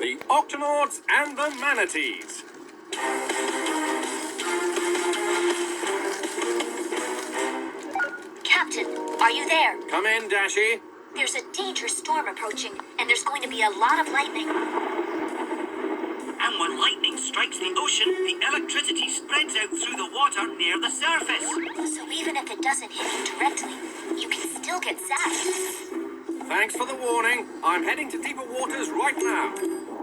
The Octonauts and the Manatees. Captain, are you there? Come in, Dashie. There's a dangerous storm approaching, and there's going to be a lot of lightning. And when lightning strikes the ocean, the electricity spreads out through the water near the surface. So even if it doesn't hit you directly, you can still get zapped. Thanks for the warning. I'm heading to deeper waters right now.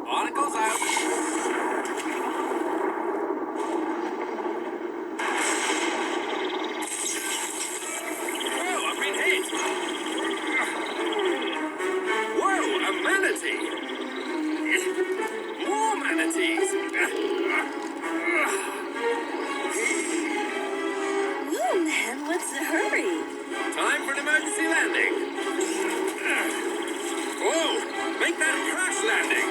Barnacles out. Whoa, I've been hit. Whoa, a manatee. More manatees. Whoa, man, what's the hurry? Time for an emergency landing. Whoa, make that crash landing.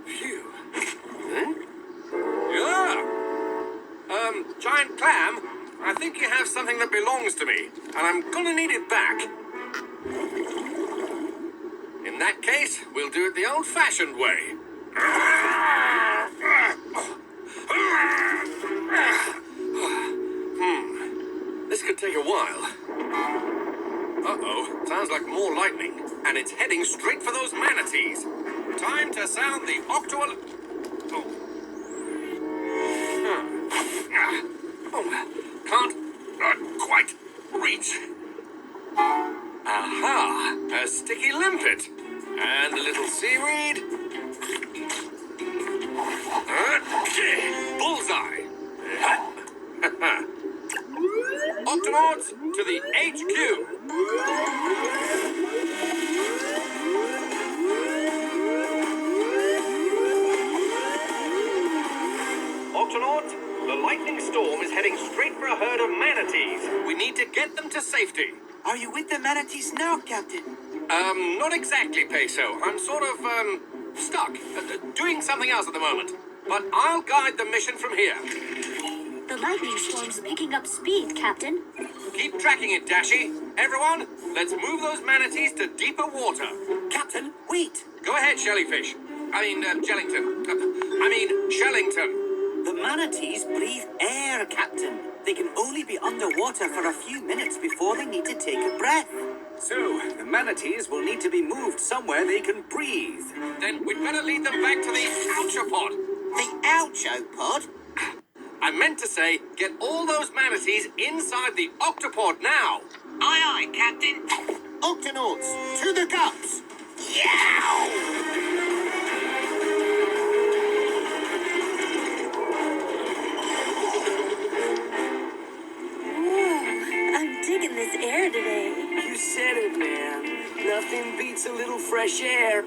Phew. Huh? Yeah. Giant clam, I think you have something that belongs to me, and I'm gonna need it back. In that case, we'll do it the old-fashioned way. This could take a while. Uh-oh, sounds like more lightning, and it's heading straight for those manatees. Time to sound the octo... Can't quite reach. Aha, a sticky limpet. And a little seaweed. Bullseye. Octonauts to the HQ. Octonauts, the lightning storm is heading straight for a herd of manatees. We need to get them to safety. Are you with the manatees now, Captain? Not exactly, Peso. I'm sort of, stuck. Doing something else at the moment. But I'll guide the mission from here. The lightning storm's picking up speed, Captain. Keep tracking it, Dashie. Everyone, let's move those manatees to deeper water. Captain, wait! Go ahead, Jellyfish. Jellington. Shellington. The manatees breathe air, Captain. They can only be underwater for a few minutes before they need to take a breath. So, the manatees will need to be moved somewhere they can breathe. Then we'd better lead them back to the ouchopod. The oucho pod? I meant to say, get all those manatees inside the octopod now. Aye, aye, Captain. Octonauts, to the guts! Yow! I'm digging this air today. You said it, man. Nothing beats a little fresh air.